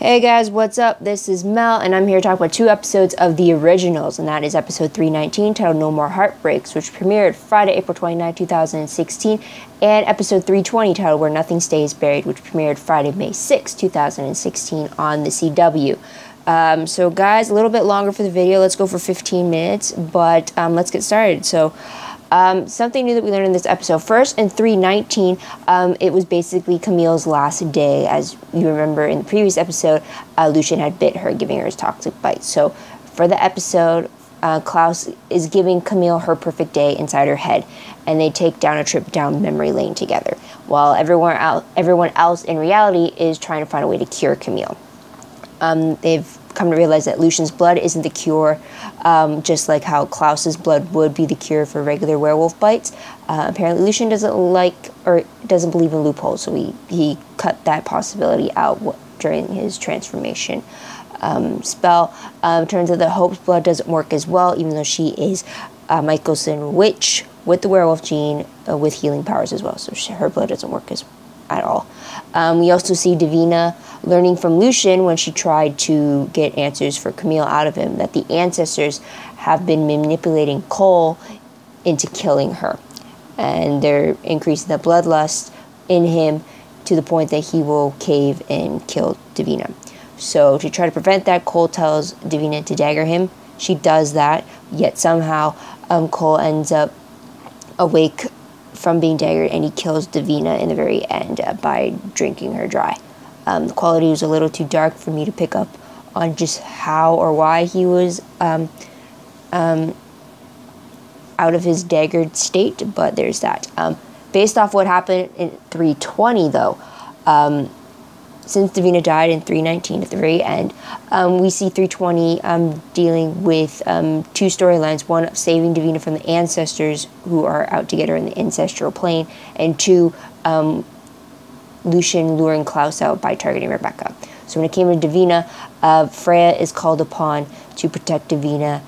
Hey guys, what's up? This is Mel, and I'm here to talk about two episodes of the originals, and that is episode 319, titled No More Heartbreaks, which premiered Friday, April 29, 2016, and episode 320, titled Where Nothing Stays Buried, which premiered Friday, May 6, 2016 on the CW. So guys, a little bit longer for the video. Let's go for 15 minutes, but let's get started. So, something new that we learned in this episode. First, in 319, it was basically Camille's last day. As you remember in the previous episode, Lucien had bit her, giving her his toxic bite. So, for the episode, Klaus is giving Camille her perfect day inside her head, and they take down a trip down memory lane together, while everyone else in reality is trying to find a way to cure Camille. They've come to realize that Lucien's blood isn't the cure, just like how Klaus's blood would be the cure for regular werewolf bites. Apparently Lucien doesn't believe in loopholes, so he cut that possibility out during his transformation spell. Turns out that Hope's blood doesn't work as well, even though she is a Michelson witch with the werewolf gene with healing powers as well, so her blood doesn't work at all. We also see Davina learning from Lucien when she tried to get answers for Camille out of him, that the ancestors have been manipulating Cole into killing her. And they're increasing the bloodlust in him to the point that he will cave and kill Davina. So to try to prevent that, Cole tells Davina to dagger him. She does that, yet somehow Cole ends up awake from being daggered, and he kills Davina in the very end by drinking her dry. The quality was a little too dark for me to pick up on just how or why he was out of his daggered state, but there's that. Based off what happened in 320, though, since Davina died in 319 at the very end, we see 320 dealing with two storylines. One, of saving Davina from the ancestors who are out to get her in the ancestral plane, and two, Lucien luring Klaus out by targeting Rebecca. So when it came to Davina, Freya is called upon to protect Davina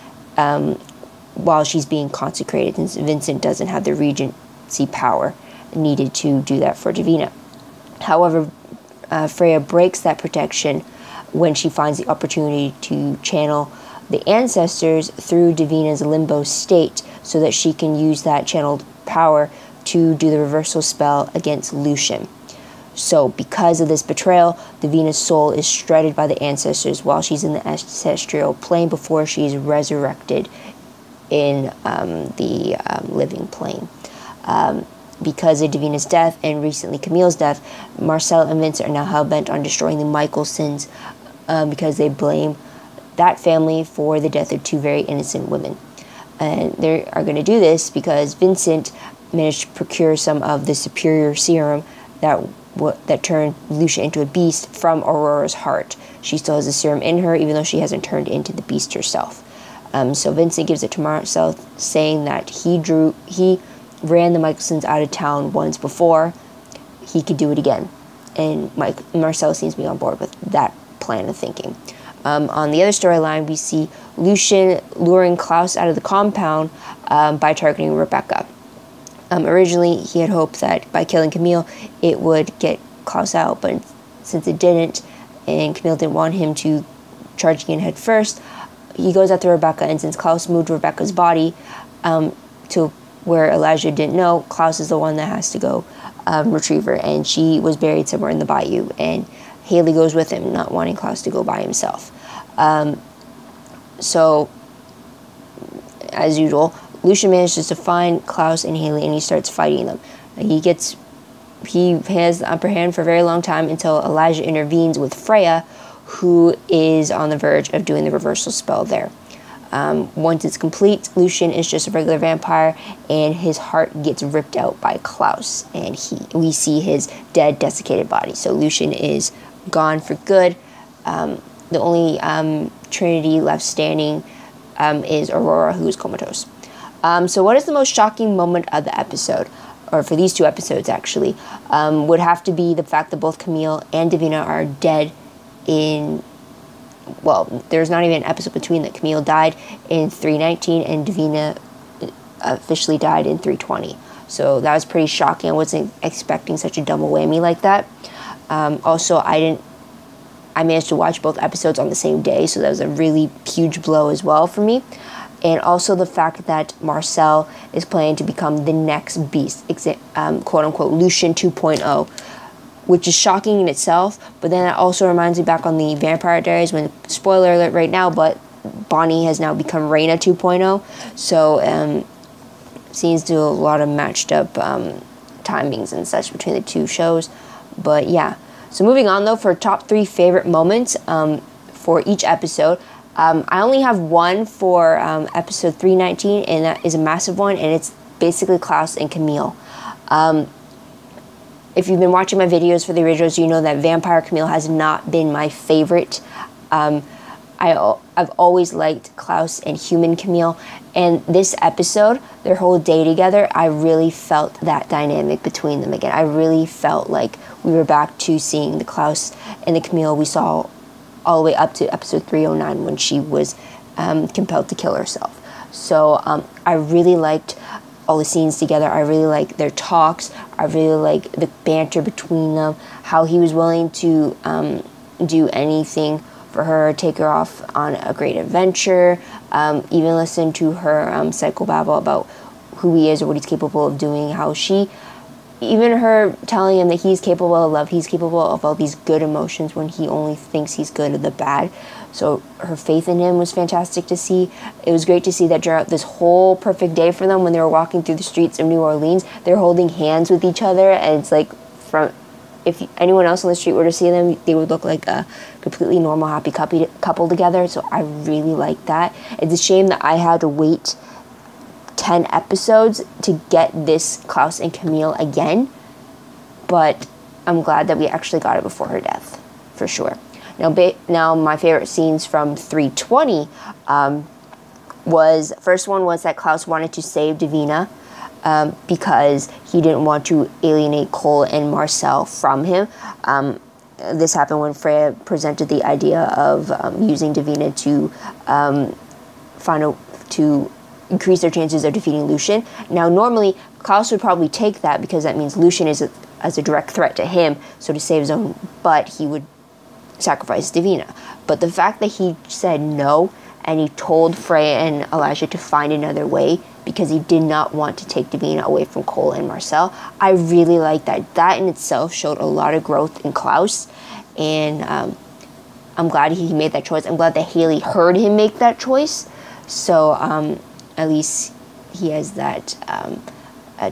while she's being consecrated, since Vincent doesn't have the regency power needed to do that for Davina. However, Freya breaks that protection when she finds the opportunity to channel the ancestors through Davina's limbo state, so that she can use that channeled power to do the reversal spell against Lucien. So because of this betrayal, Davina's soul is shredded by the ancestors while she's in the ancestral plane before she is resurrected in the living plane. Because of Davina's death and recently Camille's death, Marcel and Vincent are now hell-bent on destroying the Michelsons because they blame that family for the death of two very innocent women. And they are going to do this because Vincent managed to procure some of the superior serum that turned Lucien into a beast from Aurora's heart. She still has the serum in her, even though she hasn't turned into the beast herself. So Vincent gives it to Marcel, saying that he ran the Michelsons out of town once before. He could do it again. And Marcel seems to be on board with that plan of thinking. On the other storyline, we see Lucien luring Klaus out of the compound by targeting Rebecca. Originally, he had hoped that by killing Camille, it would get Klaus out, but since it didn't, and Camille didn't want him to charge in head first, he goes after Rebecca, and since Klaus moved Rebecca's body to where Elijah didn't know, Klaus is the one that has to go retrieve her, and she was buried somewhere in the bayou, and Haley goes with him, not wanting Klaus to go by himself. So, as usual, Lucien manages to find Klaus and Haley, and he starts fighting them. He has the upper hand for a very long time until Elijah intervenes with Freya, who is on the verge of doing the reversal spell there. Once it's complete, Lucien is just a regular vampire, and his heart gets ripped out by Klaus, and we see his dead, desiccated body. So Lucien is gone for good. The only Trinity left standing is Aurora, who is comatose. So what is the most shocking moment of the episode, or for these two episodes actually, would have to be the fact that both Camille and Davina are dead in, well, there's not even an episode between that. Camille died in 319 and Davina officially died in 320. So that was pretty shocking. I wasn't expecting such a double whammy like that. Also, I didn't I managed to watch both episodes on the same day, so that was a really huge blow as well for me. And also the fact that Marcel is planning to become the next beast, quote-unquote Lucian 2.0, which is shocking in itself. But then it also reminds me back on the Vampire Diaries when, spoiler alert right now, but Bonnie has now become Reina 2.0. So seems to a lot of matched up timings and such between the two shows. But yeah. So moving on though, for top 3 favorite moments for each episode. I only have one for episode 319, and that is a massive one, and it's basically Klaus and Camille. If you've been watching my videos for the originals, you know that Vampire Camille has not been my favorite. I've always liked Klaus and Human Camille, and this episode, their whole day together, I really felt that dynamic between them again. I really felt like we were back to seeing the Klaus and the Camille we saw all the way up to episode 309 when she was compelled to kill herself. So I really liked all the scenes together. I really liked their talks. I really liked the banter between them, how he was willing to do anything for her, take her off on a great adventure, even listen to her psychobabble about who he is or what he's capable of doing, how she, even her telling him that he's capable of love, he's capable of all these good emotions when he only thinks he's good at the bad. So her faith in him was fantastic to see. It was great to see that throughout this whole perfect day for them, when they were walking through the streets of New Orleans, they're holding hands with each other, and it's like, from if anyone else on the street were to see them, they would look like a completely normal, happy couple together. So I really like that. It's a shame that I had to wait 10 episodes to get this Klaus and Camille again, but I'm glad that we actually got it before her death, for sure. Now my favorite scenes from 320 was, first one was that Klaus wanted to save Davina because he didn't want to alienate Cole and Marcel from him. This happened when Freya presented the idea of using Davina to increase their chances of defeating Lucian. Now, normally, Klaus would probably take that because that means Lucian is as a direct threat to him, so to save his own butt, he would sacrifice Davina. But the fact that he said no, and he told Freya and Elijah to find another way because he did not want to take Davina away from Cole and Marcel, I really like that. That in itself showed a lot of growth in Klaus, and I'm glad he made that choice. I'm glad that Haley heard him make that choice, so at least he has that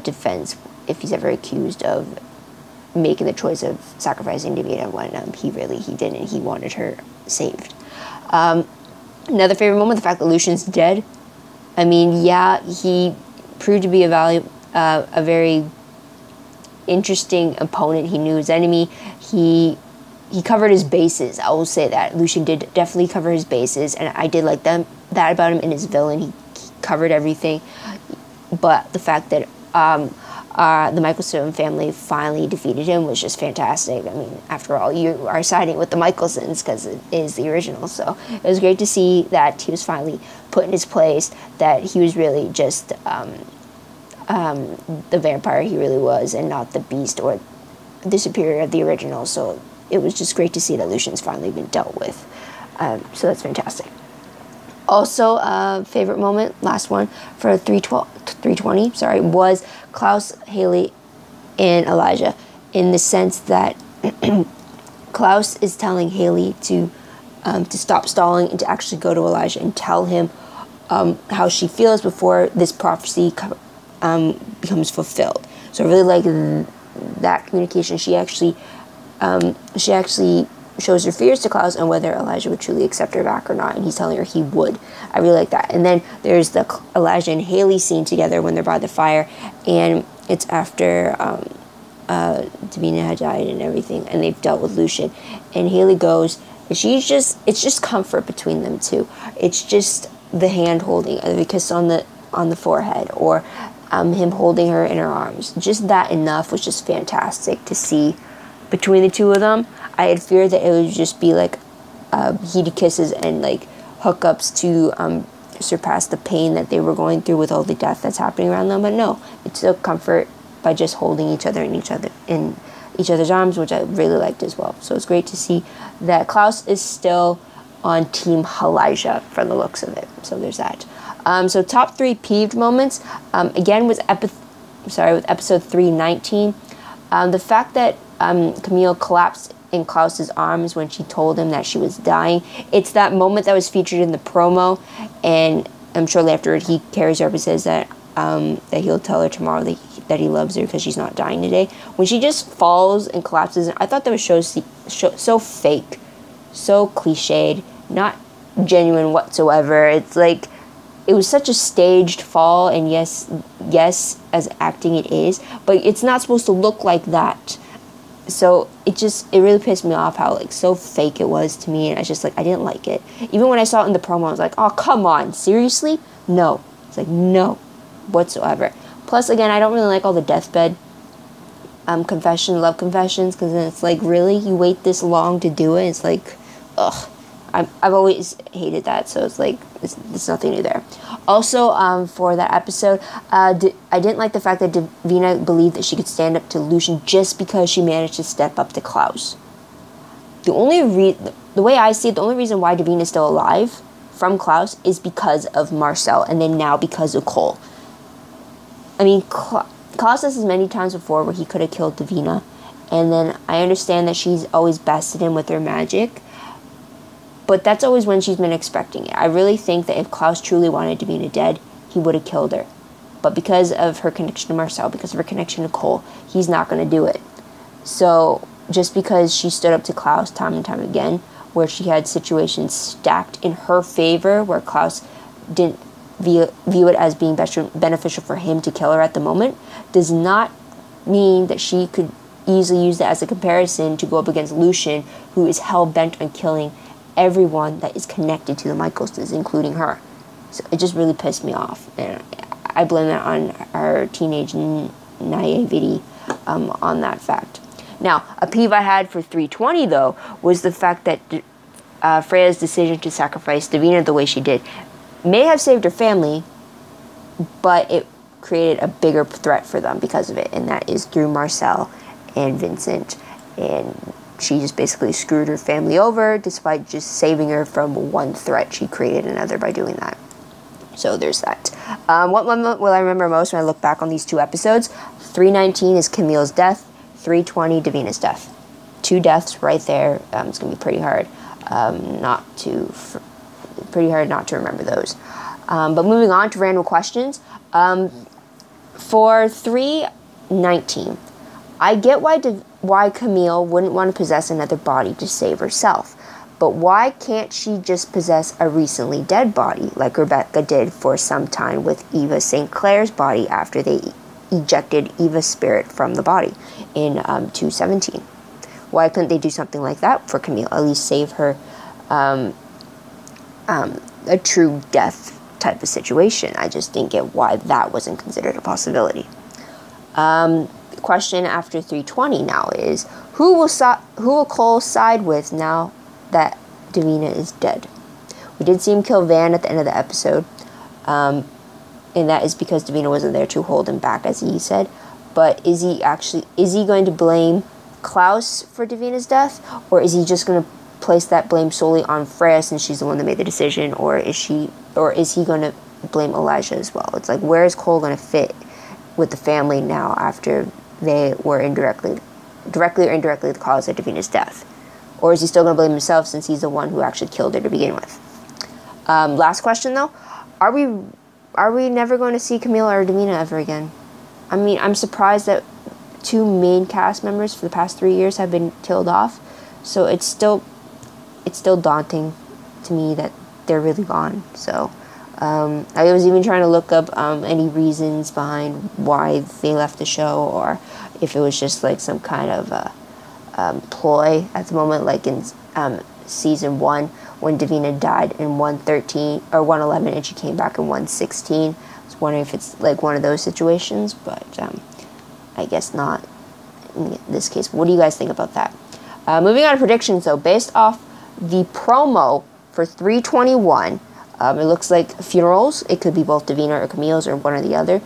defense if he's ever accused of making the choice of sacrificing Davina when he didn't. He wanted her saved. Another favorite moment, the fact that Lucian's dead. I mean, yeah, he proved to be a very interesting opponent. He knew his enemy. He covered his bases. I will say that Lucian did definitely cover his bases, and I did like that about him in his villain. He covered everything. But the fact that the Michelson family finally defeated him was just fantastic. I mean, after all, you are siding with the Michelsons because it is the original. So it was great to see that he was finally put in his place, that he was really just the vampire he really was and not the beast or the superior of the original. So it was just great to see that Lucian's finally been dealt with. So that's fantastic. Also, favorite moment, last one, for 320, was Klaus, Haley, and Elijah, in the sense that Klaus is telling Haley to stop stalling and to actually go to Elijah and tell him how she feels before this prophecy becomes fulfilled. So I really like that communication. She actually shows her fears to Klaus and whether Elijah would truly accept her back or not, and he's telling her he would. I really like that. And then there's the Elijah and Haley scene together when they're by the fire, and it's after Davina had died and everything, and they've dealt with Lucian, and Haley goes, and it's just comfort between them two. It's just the hand holding, the kiss on the forehead, or him holding her in her arms. Just that enough was just fantastic to see between the two of them. I had feared that it would just be like heated kisses and like hookups to surpass the pain that they were going through with all the death that's happening around them. But no, it's still comfort by just holding each other in each other's arms, which I really liked as well. So it's great to see that Klaus is still on Team Elijah from the looks of it. So there's that. So top 3 peeved moments, again, with episode 319. The fact that Camille collapsed in Klaus's arms when she told him that she was dying. It's that moment that was featured in the promo, and shortly afterward he carries her up and says that he'll tell her tomorrow that he loves her because she's not dying today. When she just falls and collapses, I thought that was so fake, so cliched, not genuine whatsoever. It's like, it was such a staged fall, and yes, as acting it is, but it's not supposed to look like that. So it really pissed me off how like so fake it was to me, and I didn't like it. Even when I saw it in the promo, I was like, oh, come on, seriously? No. It's like, no, whatsoever. Plus, again, I don't really like all the deathbed love confessions, because then it's like, really? You wait this long to do it? It's like, ugh. I've always hated that, so it's like, it's nothing new there. Also, for that episode, I didn't like the fact that Davina believed that she could stand up to Lucian just because she managed to step up to Klaus. The way I see it, the only reason why Davina is still alive from Klaus is because of Marcel, and then now because of Cole. I mean, Klaus says this many times before where he could have killed Davina, and then I understand that she's always bested him with her magic, but that's always when she's been expecting it. I really think that if Klaus truly wanted Davina dead, he would have killed her. But because of her connection to Marcel, because of her connection to Cole, he's not going to do it. So just because she stood up to Klaus time and time again, where she had situations stacked in her favor, where Klaus didn't view it as being beneficial for him to kill her at the moment, does not mean that she could easily use that as a comparison to go up against Lucian, who is hell-bent on killing everyone that is connected to the Michelses, including her. So it just really pissed me off, and I blame that on our teenage naivety on that fact. Now, a peeve I had for 320, though, was the fact that Freya's decision to sacrifice Davina the way she did may have saved her family, but it created a bigger threat for them because of it, and that is through Marcel and Vincent, and she just basically screwed her family over despite just saving her from one threat. She created another by doing that. So there's that. What moment will I remember most when I look back on these 2 episodes? 319 is Camille's death. 320, Davina's death. 2 deaths right there. It's going to be pretty hard not to remember those. But moving on to random questions. For 319, I get why Camille wouldn't want to possess another body to save herself. But why can't she just possess a recently dead body, like Rebecca did for some time with Eva St. Clair's body after they ejected Eva's spirit from the body in 217? Why couldn't they do something like that for Camille? At least save her a true death type of situation. I just didn't get why that wasn't considered a possibility. Question after 320 now is, who will Cole side with now that Davina is dead? We did see him kill Van at the end of the episode, and that is because Davina wasn't there to hold him back, as he said. But is he going to blame Klaus for Davina's death, or is he just going to place that blame solely on Freya since she's the one that made the decision, or is he going to blame Elijah as well? It's like, where is Cole going to fit with the family now after they were directly or indirectly the cause of Davina's death? Or is he still going to blame himself since he's the one who actually killed her to begin with? Last question, though. Are we never going to see Camille or Davina ever again? I mean, I'm surprised that 2 main cast members for the past 3 years have been killed off. So it's still daunting to me that they're really gone. So I was even trying to look up any reasons behind why they left the show, or if it was just like some kind of ploy at the moment, like in season 1 when Davina died in 113 or 111 and she came back in 116. I was wondering if it's like one of those situations, but I guess not in this case. What do you guys think about that? Moving on to predictions, though, based off the promo for 321, it looks like funerals, it could be both Davina or Camille's or one or the other,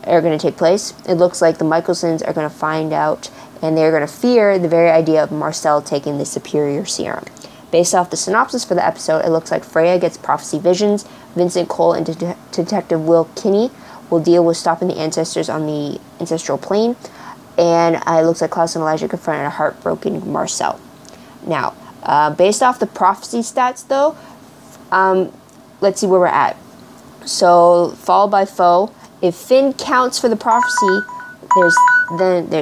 are going to take place. It looks like the Michelsons are going to find out and they're going to fear the very idea of Marcel taking the superior serum. Based off the synopsis for the episode, it looks like Freya gets prophecy visions. Vincent Cole and Detective Will Kinney will deal with stopping the ancestors on the ancestral plane. And it looks like Klaus and Elijah confront a heartbroken Marcel. Now, based off the prophecy stats, though, let's see where we're at. So, followed by foe. If Finn counts for the prophecy, there's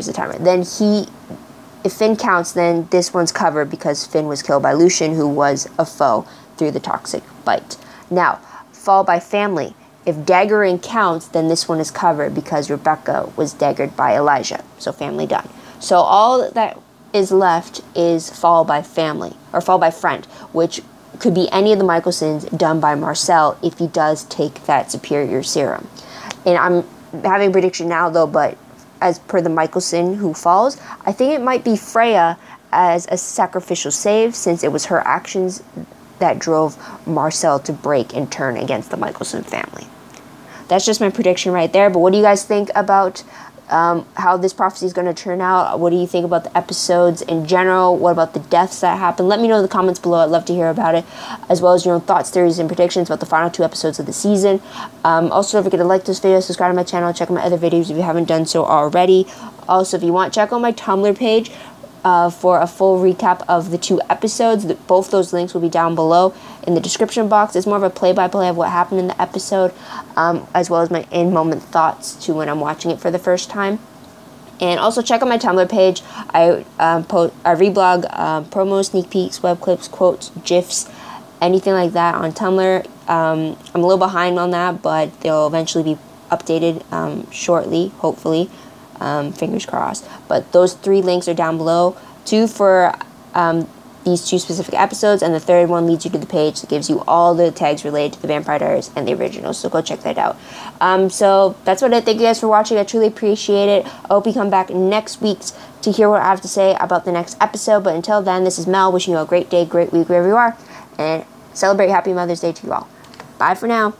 the timer. If Finn counts, then this one's covered because Finn was killed by Lucian, who was a foe through the toxic bite. Now, followed by family. If daggering counts, then this one is covered because Rebecca was daggered by Elijah. So family done. So all that is left is followed by family, or followed by friend, which could be any of the Michelsons done by Marcel if he does take that superior serum. And I'm having a prediction now, though, but as per the Michelson who falls, I think it might be Freya as a sacrificial save, since it was her actions that drove Marcel to break and turn against the Michelson family. That's just my prediction right there. But what do you guys think about how this prophecy is going to turn out? What do you think about the episodes in general? What about the deaths that happen? Let me know in the comments below. I'd love to hear about it, as well as your own thoughts, theories, and predictions about the final 2 episodes of the season. Also, don't forget to like this video, subscribe to my channel, check out my other videos if you haven't done so already. Also, if you want, check out my Tumblr page for a full recap of the 2 episodes. Both those links will be down below in the description box. It's more of a play-by-play of what happened in the episode, as well as my in-moment thoughts to when I'm watching it for the first time. And also check out my Tumblr page. I reblog promos, sneak peeks, web clips, quotes, GIFs, anything like that on Tumblr. I'm a little behind on that, but they'll eventually be updated shortly, hopefully. Fingers crossed. But those 3 links are down below. 2 for these 2 specific episodes, and the 3rd one leads you to the page that gives you all the tags related to the Vampire Diaries and the originals, so go check that out. So that's what I thank you guys for watching. I truly appreciate it. I hope you come back next week to hear what I have to say about the next episode, but until then, this is Mel wishing you a great day, great week wherever you are, and celebrate Happy Mother's Day to you all. Bye for now.